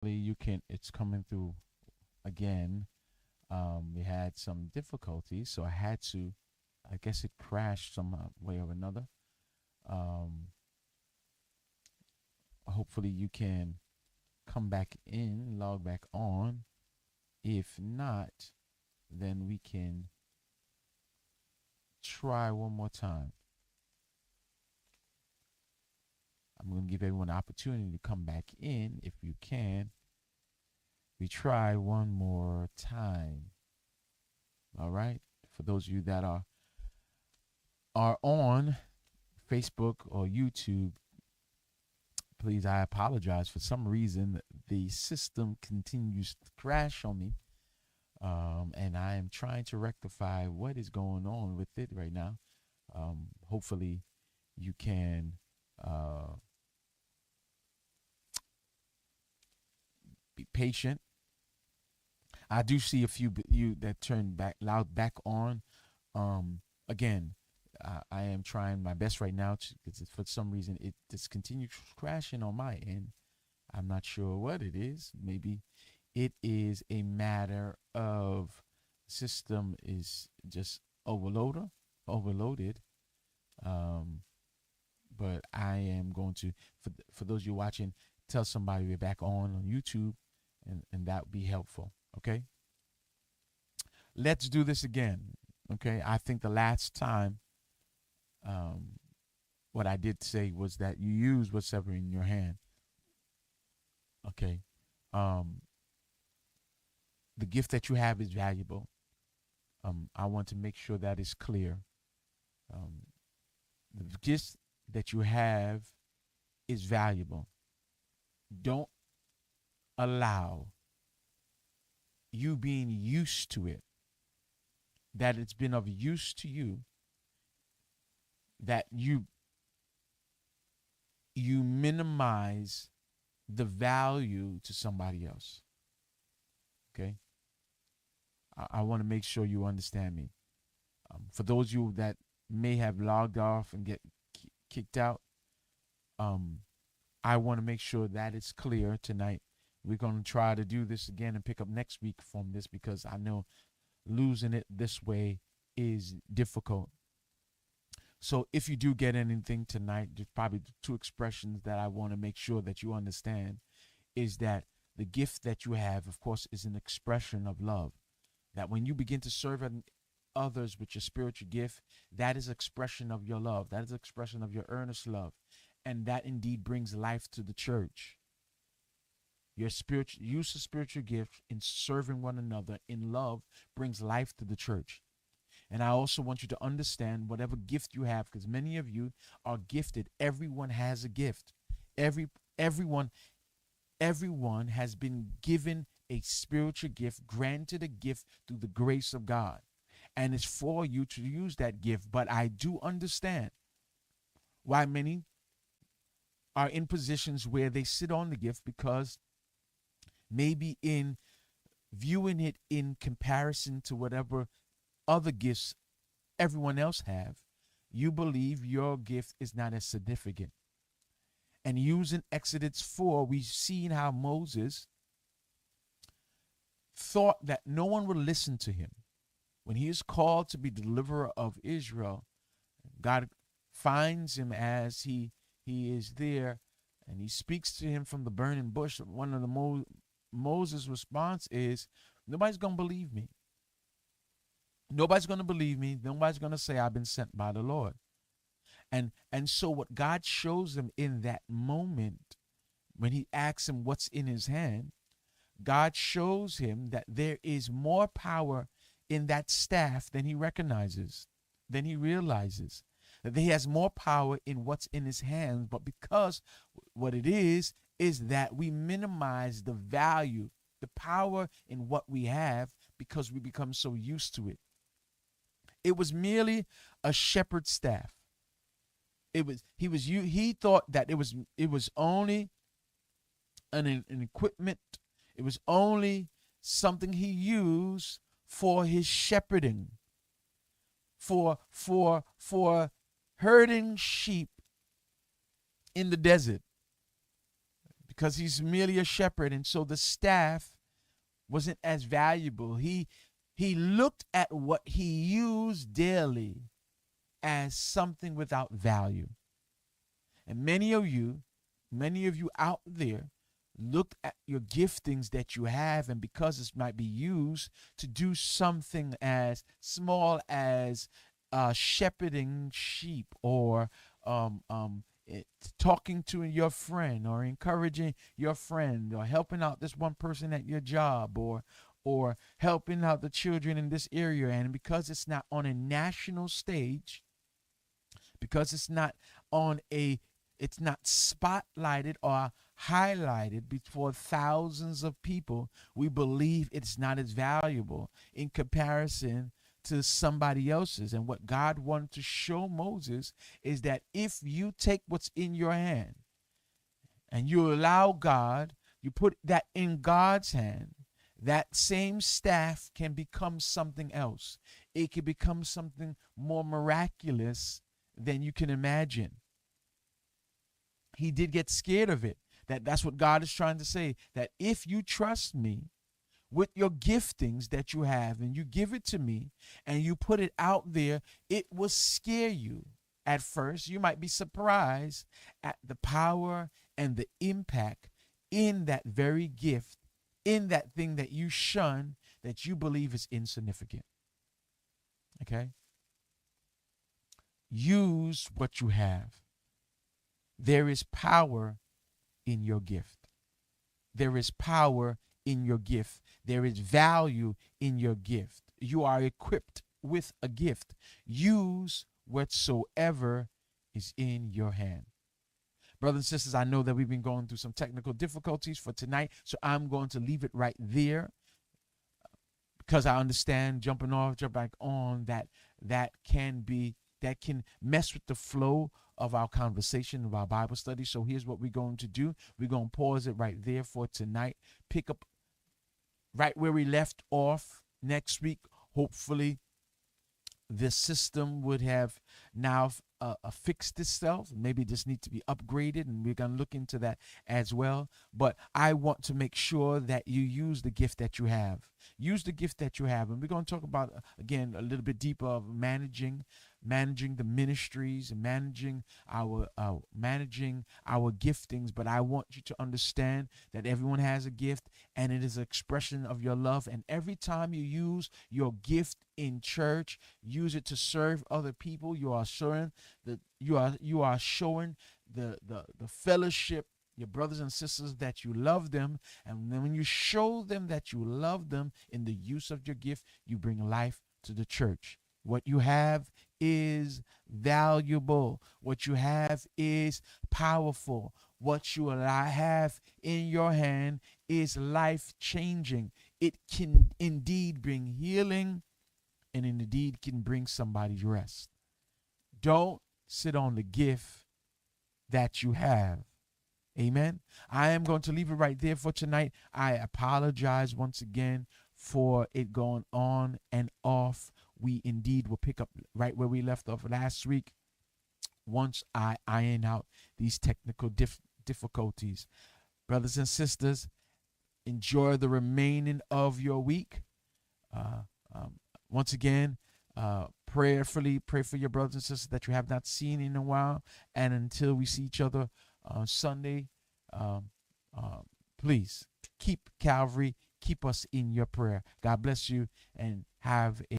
You can. It's coming through again. We had some difficulties, so I had to. I guess it crashed some way or another. Um, Hopefully, you can come back in, log back on. If not, then we can try one more time. I'm going to give everyone an opportunity to come back in if you can. We try one more time. All right. For those of you that are on Facebook or YouTube, please, I apologize. For some reason, the system continues to crash on me. And I am trying to rectify what is going on with it right now. Hopefully, you can be patient. I do see a few you that turned back loud back on. Again, I am trying my best right now because for some reason it just continues crashing on my end. I'm not sure what it is. Maybe it is a matter of system is just overloaded. Um, but I am going to for those of you watching, tell somebody we're back on YouTube, and that would be helpful. Okay, let's do this again. Okay, I think the last time, um, what I did say was that you use whatever in your hand. Okay, um, the gift that you have is valuable. I want to make sure that is clear. Um, the gift that you have is valuable. Don't allow you being used to it, that it's been of use to you, that you minimize the value to somebody else. Okay, I want to make sure you understand me. For those of you that may have logged off and get kicked out, um, I want to make sure that it's clear tonight. We're going to try to do this again and pick up next week from this because I know losing it this way is difficult. So if you do get anything tonight, there's probably two expressions that I want to make sure that you understand is that the gift that you have, of course, is an expression of love. That when you begin to serve others with your spiritual gift, that is expression of your love. That is expression of your earnest love. And that indeed brings life to the church. Your spiritual use of spiritual gift in serving one another in love brings life to the church. And I also want you to understand whatever gift you have, because many of you are gifted. Everyone has a gift. Everyone has been given a spiritual gift, granted a gift through the grace of God. And it's for you to use that gift. But I do understand why many are in positions where they sit on the gift because maybe in viewing it in comparison to whatever other gifts everyone else have, you believe your gift is not as significant. And using Exodus 4, we've seen how Moses thought that no one would listen to him. When he is called to be deliverer of Israel, God finds him as he is there, and he speaks to him from the burning bush. One of the Moses' response is, nobody's going to believe me. Nobody's going to believe me. Nobody's going to say I've been sent by the Lord. And so what God shows him in that moment, when he asks him what's in his hand, God shows him that there is more power in that staff than he recognizes, than he realizes. That he has more power in what's in his hands, but because what it is that we minimize the value, the power in what we have because we become so used to it. It was merely a shepherd's staff. He thought that it was only an equipment. It was only something he used for his shepherding, for herding sheep in the desert. because he's merely a shepherd. And so the staff wasn't as valuable. He looked at what he used daily as something without value. And many of you out there look at your giftings that you have, and because it might be used to do something as small as shepherding sheep, or um, um, talking to your friend, or encouraging your friend, or helping out this one person at your job, or helping out the children in this area. And because it's not on a national stage, because it's not spotlighted or highlighted before thousands of people, we believe it's not as valuable in comparison to somebody else's. And what God wanted to show Moses is that if you take what's in your hand and you allow God, you put that in God's hand, that same staff can become something else. It can become something more miraculous than you can imagine. He did get scared of it. That's what God is trying to say, that if you trust me with your giftings that you have, and you give it to me and you put it out there, it will scare you at first. You might be surprised at the power and the impact in that very gift, in that thing that you shun, that you believe is insignificant. Okay? Use what you have. There is power in your gift. There is power in your gift. There is value in your gift. You are equipped with a gift. Use whatsoever is in your hand. Brothers and sisters, I know that we've been going through some technical difficulties for tonight, so I'm going to leave it right there, because I understand jumping off, jump back on, that can mess with the flow of our conversation, of our Bible study. So here's what we're going to do. We're going to pause it right there for tonight. Pick up right where we left off next week. Hopefully, this system would have now fixed itself. Maybe just need to be upgraded, and we're going to look into that as well. But I want to make sure that you use the gift that you have. Use the gift that you have. And we're going to talk about, again, a little bit deeper of managing the ministries and managing our giftings. But I want you to understand that everyone has a gift, and it is an expression of your love. And every time you use your gift in church, use it to serve other people, you are showing the fellowship, your brothers and sisters, that you love them. And then when you show them that you love them in the use of your gift, you bring life to the church. What you have is valuable. What you have is powerful. What you have in your hand is life-changing. It can indeed bring healing, and indeed can bring somebody rest. Don't sit on the gift that you have. Amen. I am going to leave it right there for tonight. I apologize once again for it going on and off. We indeed will pick up right where we left off last week once I iron out these technical difficulties. Brothers and sisters, enjoy the remaining of your week. Once again, prayerfully pray for your brothers and sisters that you have not seen in a while. And until we see each other on Sunday, please keep Calvary, keep us in your prayer. God bless you, and have a